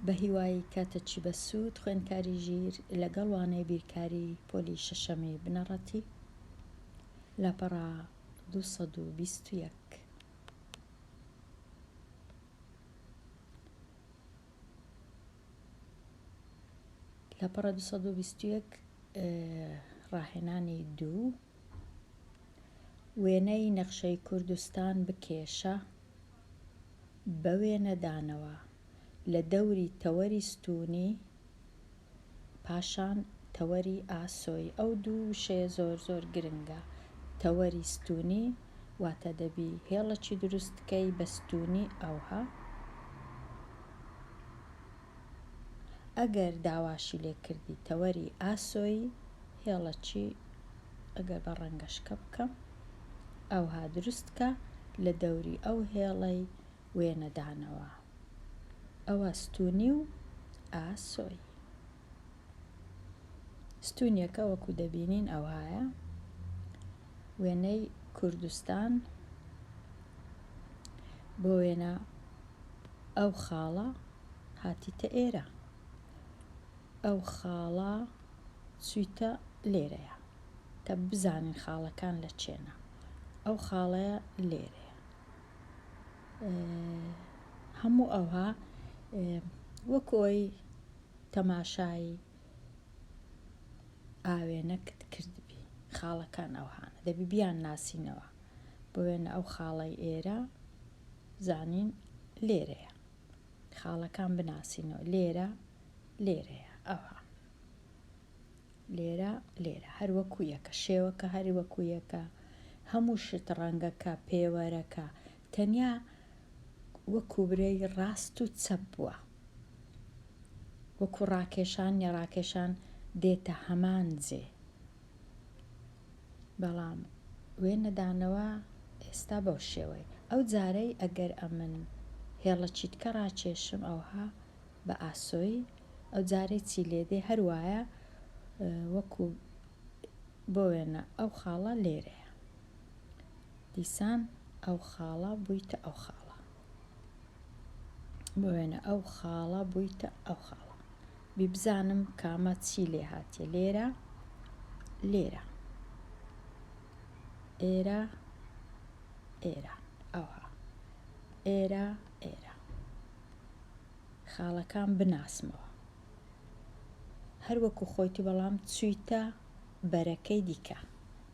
بە هیوای کاتەچی بە سوود خوێندکاری ژیر لەگەڵ وانەی بیرکاری پۆلی شەشەمی بنەڕەتی لاپەڕا 221. لاپەڕە 221 ڕاهێنانی 2 وێنەی نەخشەی کوردستان بکێشە بە وێنەدانەوە لە دەوری تەوەری ستوونی پاشان تەوەری ئاسۆی. ئەو دوو وشەیە زۆر گرنگە. تەوەری ستوونی واتە دەبی هێڵەکی دروستکەی بە ستوونی ئەوها، ئەگەر داواشی لێ کردی تەوەری ئاسۆی هێڵەکی ئەگەر بە ڕەنگەشکە بکەم ئەوها دروستکە لە دەوری ئەو هێڵەی وێنەدانەوە. ئەوە ستوونی و ئاسۆی. ستوونیەکە وەکو دەبینین ئەوهایە، وێنەی کوردستان بۆ وێنە ئەو خاڵە هاتیتە ئێرە، ئەو خاڵە چوویتە لێرەیە کە بزانین خاڵەکان لە چێنە. ئەو خاڵەیە لێرەیە. هەموو ئەوها وەکۆی تەماشای ئاوێنەکت کردبی، خاڵەکان ئەوهانە دەبی بیان ناسینەوە. بۆ وێنە ئەو خاڵەی ئێرە زانین لێرەیە، خاڵەکان بناسینەوە لێرە لێرەیە، ئەوها لێرە هەر وەکو یەکە، شێوەکە هەر وەکو یەکە، هەموو شت ڕەنگەکە پێوەرەکە تەنیا وەکو برەی ڕاست و چەپ بووە، وەکو ڕاکێشان ڕاکێشان دێتە هەمان جێ. بەڵام وێنەدانەوە ئێستا بەو شێوەی ئەو جارەی ئەگەر ئەمن هێڵەچیت کە ڕاکێشم ئەوها بە ئاسۆی، ئەو جارەی چی لێدێ هەروایە وەکو بۆ وێنە ئەو خاڵە لێرەیە، دیسان ئەو خاڵە بوویتە ئەو خاڵە، بۆ وێنە ئەو خاڵە بوویتە ئەو خاڵە. بزانم کامە چی لێ هاتیە، لێرە ئێرە ئەوها ئێرە خاڵەکان بناسمەوە هەر وەکو خۆیتی، بەڵام چوویتە بەرەکەی دیکە،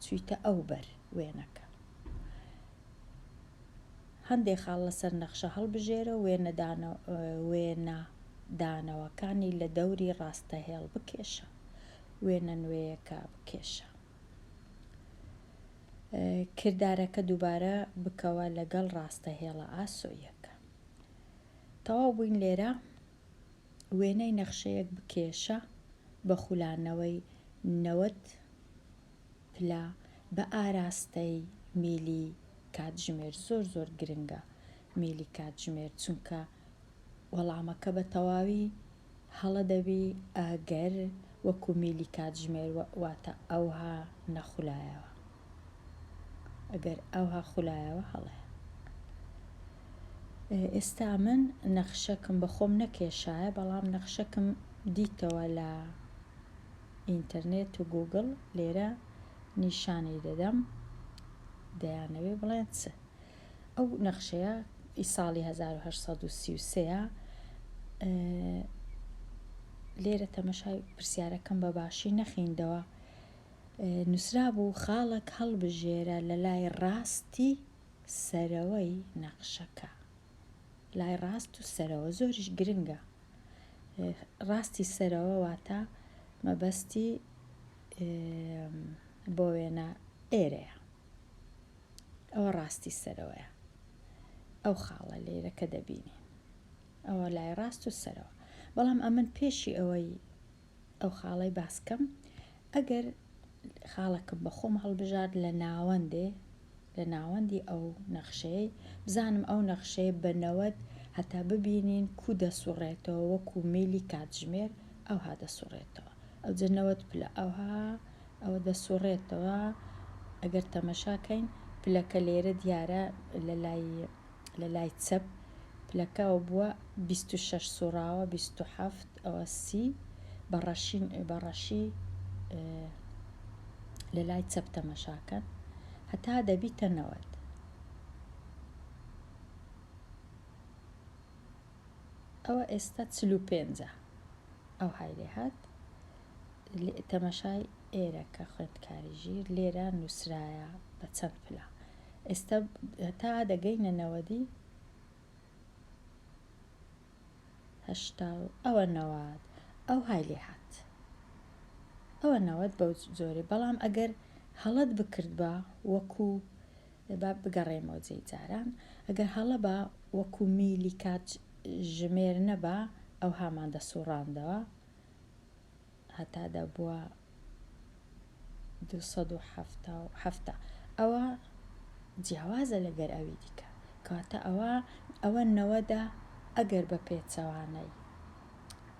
چوویتە ئەو بەر وێنەکە. هەندێک خاڵ لەسەر نەخشە هەڵبژێرە وێنەدانەوەکانی لە دەوری ڕاستە هێڵ بکێشە، وێنە نوێیەکە بکێشە. کردارەکە دووبارە بکەوە لەگەڵ ڕاستە هێڵە ئاسۆیەکە. تەواو بووین لێرە. وێنەی نەخشەیەک بکێشە بە خولانەوەی 90 پلا بە ئاراستەی میلی کاتژمێر. زۆر گرنگە میلی کاتژمێر، چونکە وەڵامەکە بە تەواوی هەڵە دەبی ئەگەر وەکو میلی کاتژمێر واتە ئەوها نەخولایەوە، ئەگەر ئەوها خولایەوە هەڵەیە. ئێستا من نەخشەکم بە خۆم نەکێشایە، بەڵام نەخشەکم دیتەوە لە ئینتەرنێت و گوگڵ، لێرە نیشانی دەدەم دەیانەوێ بڵێن چ. ئەو نەخشەیە ساڵی 1833 لێرە تەمەشای پرسیارەکەم بە باشی نەخیندەوە. نووسرا بوو خاڵک هەڵبژێرە لە لای ڕاستی سەرەوەی نەخشەکە. لای ڕاست و سەرەوە زۆریش گرنگە. ڕاستی سەرەوە واتە مەبەستی بۆ وێنە ئێرەیە، ئەوە ڕاستی سەرەوەیە. ئەو خاڵە لێرە کە دەبینی ئەوە لای ڕاست و سەرەوە. بەڵام ئەمن پێشی ئەوەی ئەو خاڵەی باسکەم، ئەگەر خاڵەکەم بە خۆم هەڵبژارد لە ناوەندی ئەو نەخشەیە، بزانم ئەو نەخشەیە بە 90 هەتا ببینین کو دەسوڕێتەوە وەکو میلی کاتژمێر ئەوها دەسوڕێتەوە. ئەو جە 90 پلە ئەوە دەسوڕێتەوە. ئەگەر تەمەشاکەین پلەکە لێرە دیارە لە لای چەپ پلەکەەوە بووە 26 سوراوە 27 ئەوە سی بەڕەشی لە لای چەپ تەمەشاکەن هەتا دەبیتە 90. ئەوە ئێستا 45 ئەو های لێ هات تەمەشای ئێرە کە خوێندکاری ژیر لێرە نووسرایە بە چەند پلا ئێستا تا دەگەینە 90 ئەوە 90 ئەو های لێ هات ئەوە 90 بەو زۆری بەڵام ئەگەر هەڵت بکرد بە وەکو بگەڕێمەوە جێی جاران ئەگەر هەڵە بە وەکو میلی کات ژمێر نەبا ئەو هامان دەسوڕاندەوە هەتا دەبووە 270 ئەوە جیاوازە لەگەر ئەوی دیکە کاتە ئەوە 90 ئەگەر بە پێچەوانەی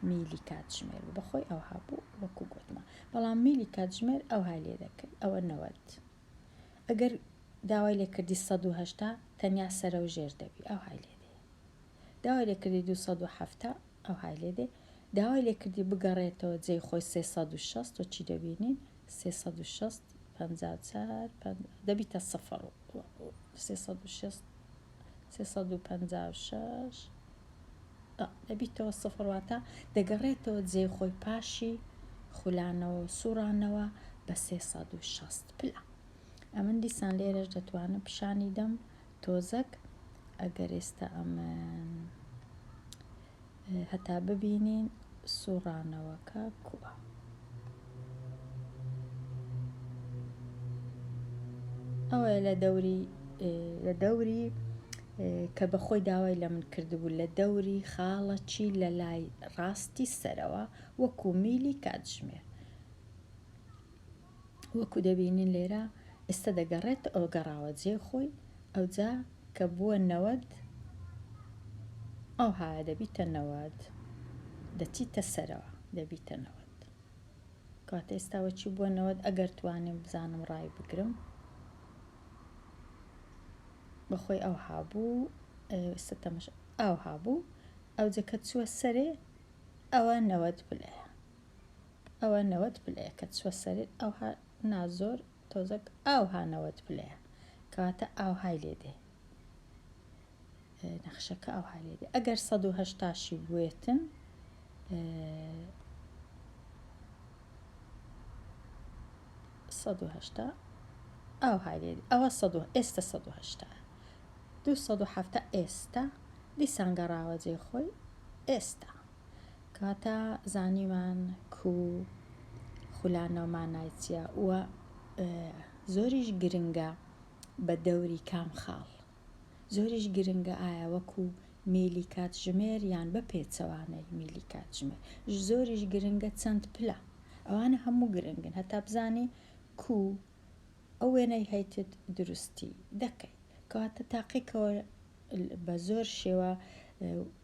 میلی کاتژمێر بەخۆی ئەو هابوو وەکو گوتمە بەڵام میلی کاتژمێر ئەو های لێ دەکەی ئەوە 90 ئەگەر داوای لێ کردی 180 تەنیا سەرە و ژێر دەبی ئەو های لێ دێ داوای لێ کردی 270 ئەو های لێ دێ داوای لێ کردی بگەڕێتەوە جێی خۆی 360 و چی دەبینین 360 54 دەبیتە سەفەر 360 356 دەبیتەوە سەفڕواتە دەگەڕێتەوە جێ خۆی پاشی خولانەوە سوورانەوە بە 360 پلا ئەمن دیسان لێرەش دەتوانم پیشانی دەم تۆزەک ئەگەر ئێستا ئەمن هەتا ببینین سوورانەوەکە کووە ئەوە لە دەوری کە بەخۆی داوای لە من کردبوو لە دەوری خاڵەکی لە لای ڕاستی سەرەوە وەکو میلی کاتژمێر وەکو دەبینین لێرە ئێستا دەگەڕێت ئەو گەڕاوە جێ خۆی ئەوجا کە بووە 90 ئەو هایە دەبیتە 90 دەچیتە سەرەوە دەبیتە 90 کاتە ئێستاوە چی بووە 90 ئەگەر توانم بزانم ڕای بگرم بەخۆی ئەو هابوو ستەمەش ئەو هابوو ئەو جەکە چووە سەرێ ئەوە 90 پلەیە ئەوە 90 پلەیە کە چووە سەرێ ئەو نازۆر تۆزەک ئەو ها 90 پلەیە کەواتە ئەو های لێ دێ نەخشەکە ئەو های لێ دێ ئەگەر 180 بوێتن ئەو های لێ دێ ئەوە ئێستا 180 270 ئێستا دیسان گەڕاوە جێ خۆی ئێستا کاتە زانیمان کو خولانەوەمان نایچیە وە زۆریش گرنگە بە دەوری کام خاڵ زۆریش گرنگە ئایا وەکو میلی کاتژمێر یان بە پێچەوانەی میلی کاتژمێر زۆریش گرنگە چەند پلە ئەوانە هەموو گرنگن هەتا بزانی کو ئەو وێنەی هەیتت دروستی دەکەی کەواتە تاقیکەوە بە زۆر شێوە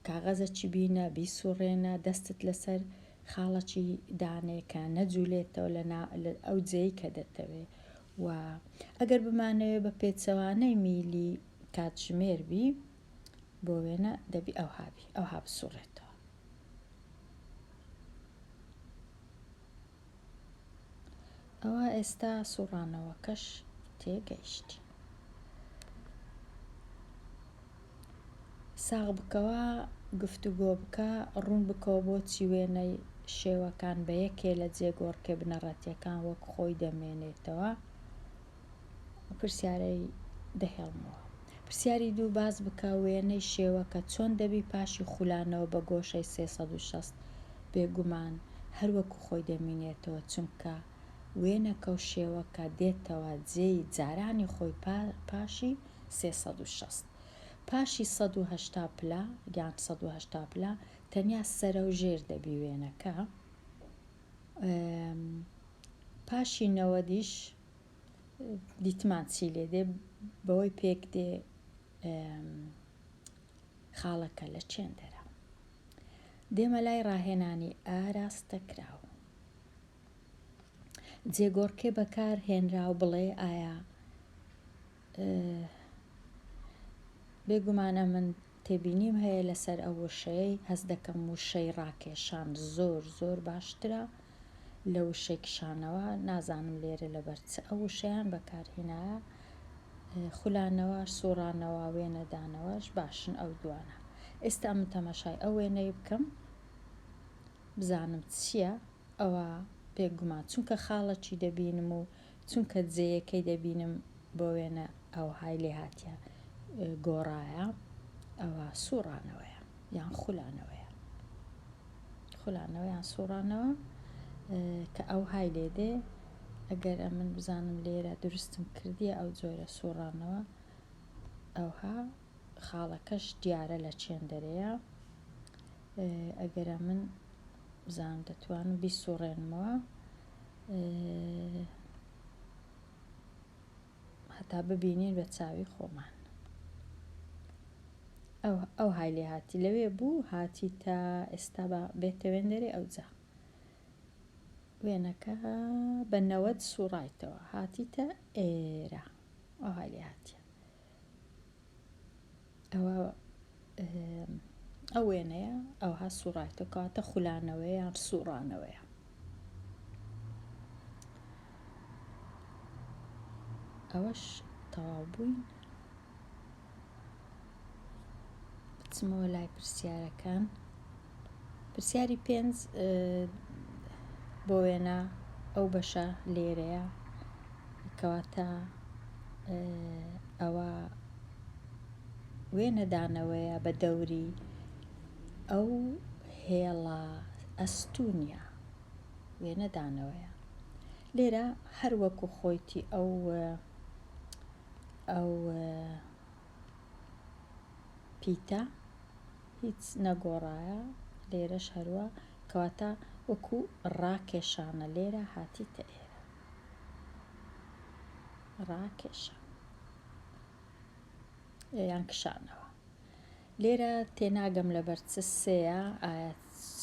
کاغەزەکی بینە بیسوڕێنە دەستت لەسەر خاڵەکی دانێکە نەجوولێتەوە لە ئەو جێی کە دەتەوێ و ئەگەر بمانەوێ بە پێچەوانەی میلی کاتژمێر بی بۆ وێنە دەبی ئەو ها بسوڕێتەوە ئەوە ئێستا سوڕانەوەکەش تێگەیشتی ساغ بکەوە گفتوگۆ بکە ڕوون بکەوە بۆچی وێنەی شێوەکان بە یەکێ لە جێگۆڕکێ بنەڕەتیەکان وەک خۆی دەمێنێتەوە پرسیارەی دەهێڵمەوە پرسیاری دوو باز بکە وێنەی شێوەکە چۆن دەبی پاشی خولانەوە بە گۆشەی 360 بێگومان هەروەکو خۆی دەمێنێتەوە چونکە وێنەکە و شێوەکە دێتەوە جێی جارانی خۆی پاشی 360 پاشی 180 پلا یان 180 پلا تەنیا سەرە و ژێر دەبی وێنەکە پاشی 90دیش دیتمان چی لێ دێ بەوەی پێک دێ خاڵەکە لە چێندەرە دێمە لای ڕاهێنانی ئاراستە کراوە جێگۆڕکێ بەکار هێنرا و بڵێ ئایا بێگومانە من تێبینیم هەیە لەسەر ئەو وشەیە هەست دەکەم وشەی ڕاکێشان زۆر باشترە لە وشەی کشانەوە. نازانم لێرە لەبەر چ ئەو وشەیان بەکارهێنایە. خولانەوەش سوڕانەوە وێنەدانەوەش باشن ئەو دوانە. ئێستا من تەماشای ئەو وێنەی بکەم بزانم چییە ئەوە پێگومان، چونکە خاڵەکی دەبینم و چونکە جێیەکەی دەبینم بۆ وێنە ئەو های لێ هاتیە گۆڕایە، ئەوە سوڕانەوەیە یان خولانەوەیە یان سوڕانەوە کە ئەو های لێدێ. ئەگەر من بزانم لێرە دروستم کردیە ئەو جۆرە سوڕانەوە، ئەوها خاڵەکەش دیارە لە چێندەرەیە. ئەگەرە من بزانم دەتوانم بیسوڕێنمەوە هەتا ببینین بە چاوی خۆمان. ئەو های لێ هاتی لەوێ بوو هاتی تا ئێستا بێتە وێندەرێ ئەوجا وێنەکە بە 90 سوڕایتەوە هاتیتە ئێرە. ئەو های لێ هاتیە ئەو وێنەیە ئەوها سوڕایتەوە کاتە خولانەوەیە یان سوڕانەوەیە. ئەوەش تەواو بووین. بچمەوە لای پرسیارەکان. پرسیاری 5 بۆ وێنە ئەو بەشە لێرەیە کەواتە ئەوە وێنەدانەوەیە بە دەوری ئەو هێڵە ئەستونیا وێنەدانەوەیە. لێرە هەر وەکو خۆیتی ئەو پیتە هیچ نەگۆڕایە، لێرەش هەروە کەواتە وەکو ڕاکێشانە لێرە هاتیتە ئێرە ڕاکێشە یان کشانەوە. لێرە تێناگەم لەبەر چ سێیە ئایا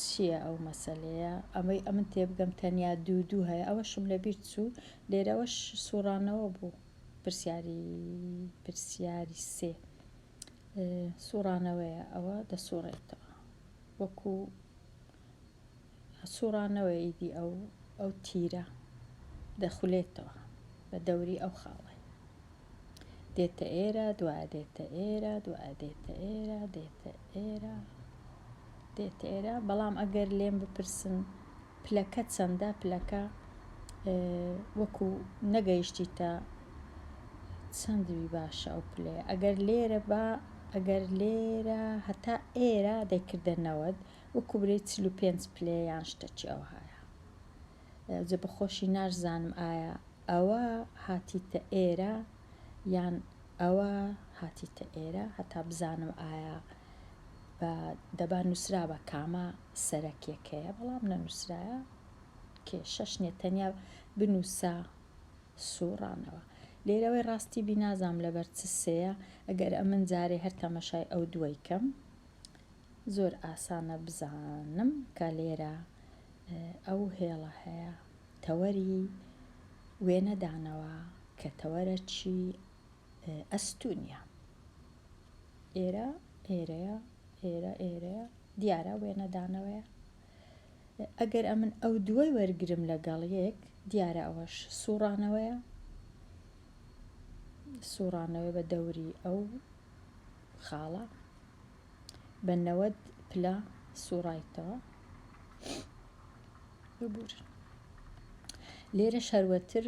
چییە ئەو مەسەلەیە، ئەمن تێبگەم تەنیا دوو هەیە ئەوەشم لەبیر چوو. لێرەوەش سوڕانەوە بوو پرسیاری سێ سوڕانەوەیە ئەوە دەسوڕێتەوە وەکو سوڕانەوە ئیدی ئەو تیرە دەخولێتەوە بە دەوری ئەو خاڵی دێتە ئێرە دوایە دێتە ئێرە دوایە دێتە ئێرە دێتە ئێرە. بەڵام ئەگەر لێم بپرسن پلەکە چەندە، پلەکە وەکو نەگەیشتیتە چەندوی باشە ئەو پلەیە. ئەگەر لێرە هەتا ئێرە دەیکردە 90 وەکو برێ 45 پلێ یان شتێکی ئەو هەیە. جە بەخۆشی ناشزانم ئایا ئەوە هاتیتە ئێرە یان ئەوە هاتیتە ئێرە هەتا بزانم ئایا دەبا نووسرا بە کامە سەرەکیەکەیە، بەڵام نەنووسرایە کێشەش نیە، تەنیا بنووسە سوڕانەوە. لێرەوەی ڕاستی بینازام لەبەر چ سەیە. ئەگەر ئەمن جارێ هەر تەمەشای ئەو دووەی کەم زۆر ئاسانە بزانم کە لێرە ئەو هێڵە هەیە تەوەری وێنەدانەوە کە تەوەرەکی ئەستونیا. ئێرەیە دیارە وێنەدانەوەیە. ئەگەر ئەمن ئەو دووەی وەرگرم لەگەڵ یەک دیارە ئەوەش سوڕانەوەی بە دەوری ئەو خاڵە بە 90 پلە سوڕایتەوە. لێرە شەروەتر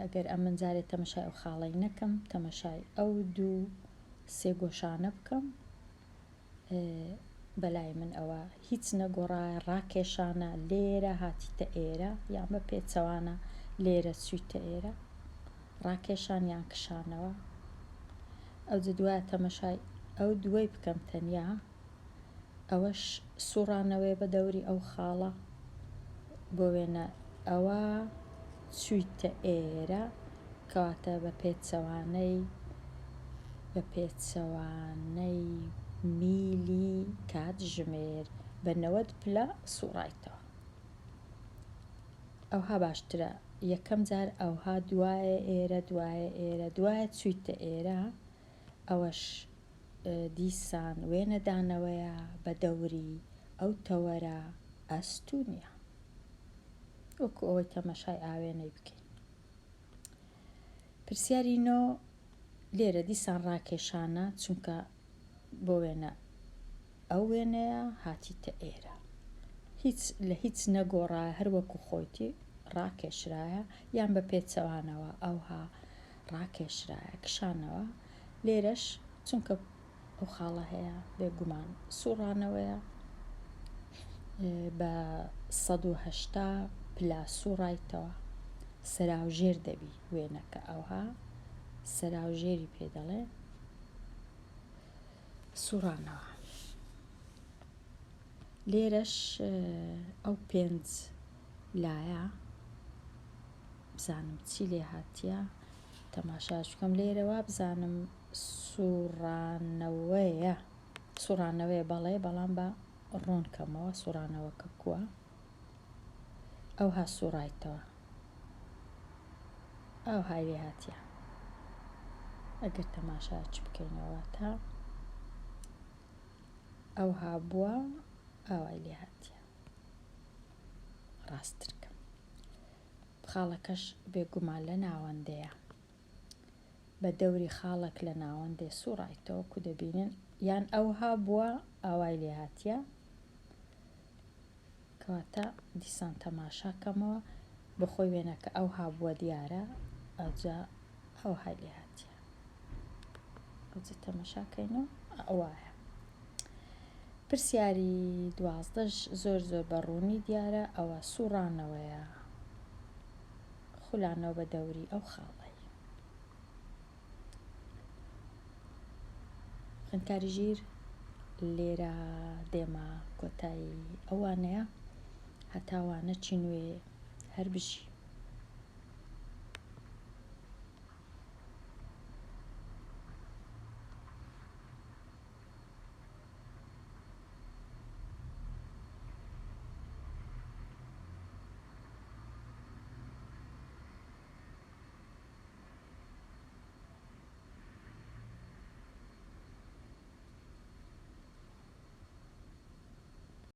ئەگەر ئەمن جارێت تەمەشای ئەو خاڵی نەکەم تەمەشای ئەو دوو سێ گۆشانە بکەم، بەلای من ئەوە هیچ نەگۆڕایە ڕاکێشانە لێرە هاتیتە ئێرە یان بە پێچەوانە لێرە چوویتە ئێرە ڕاکێشان یان کشانەوە. ئەو دوایە تەمەشای ئەو دووەی بکەم تەنیا ئەوەش سوڕانەوەی بە دەوری ئەو خاڵە بۆ وێنە ئەوە چوویتە ئێرە کەواتە بە پێچەوانەی میلی کاتژمێر بە 90 پلە سوڕایتەوە. ئەوها باشترە یەکەم جار ئەوها دوایە ئێرە دوایە چوویتە ئێرە ئەوەش دیسان وێنەدانەوەیە بە دەوری ئەو تەوەرە ئەستونیا، وەکو ئەوەی تەمەشای ئاوێنەی بکەین. پرسیاری نۆ لێرە دیسان ڕاکێشانە، چونکە بۆ وێنە ئەو وێنەیە هاتیتە ئێرە، لە هیچ نەگۆڕە، هەر وەکو خۆیتی ڕاکێشرایە یان بە پێچەوانەوە ئەوها ڕاکێشرایە کشانەوە. لێرەش چونکە ئەو خاڵە هەیە بێگومان سوڕانەوەیە بە 180 پلا سوڕایتەوە، سەراوژێر دەبی وێنەکە، ئەوها سەراوژێری پێ دەڵێ سوڕانەوە. لێرەش ئەو 5 لایە بزانم چی لێ هاتیە تەماشاش بکەم. لێرەوە بزانم سوڕانەوەیە بەڵێ، بەڵام بە ڕوونکەمەوە سوڕانەوەکە کووە، ئەوها سوڕایتەوە، ئەوهای لێ هاتیە. ئەگەر تەماشاچ بکەینەوە تا ئەوها بووە، ئاوای لێ هاتیە ڕاستترکە. خاڵەکەش بێگومان لە ناوەندەیە، بە دەوری خاڵک لە ناوەندێ سوڕایتەوە کو دەبینن، یان ئەوها بووە ئاوای لێ هاتیە، کەواتە دیسان تەماشاکەمەوە بەخۆی وێنەکە ئەوها بووە دیارە، ئەوجا ئەوهای لێ هاتیە، ئەوجا تەماشاکەینەوە ئەوایە. پرسیاری 12ش زۆر بەڕوونی دیارە، ئەوە سوڕانەوەیە، خولانەوە بە دەوری ئەو خاڵی. خوێندکاری ژیر لێرە دێمە کۆتایی ئەوانەیە، هەتاوانە چی نوێ هەر بژی.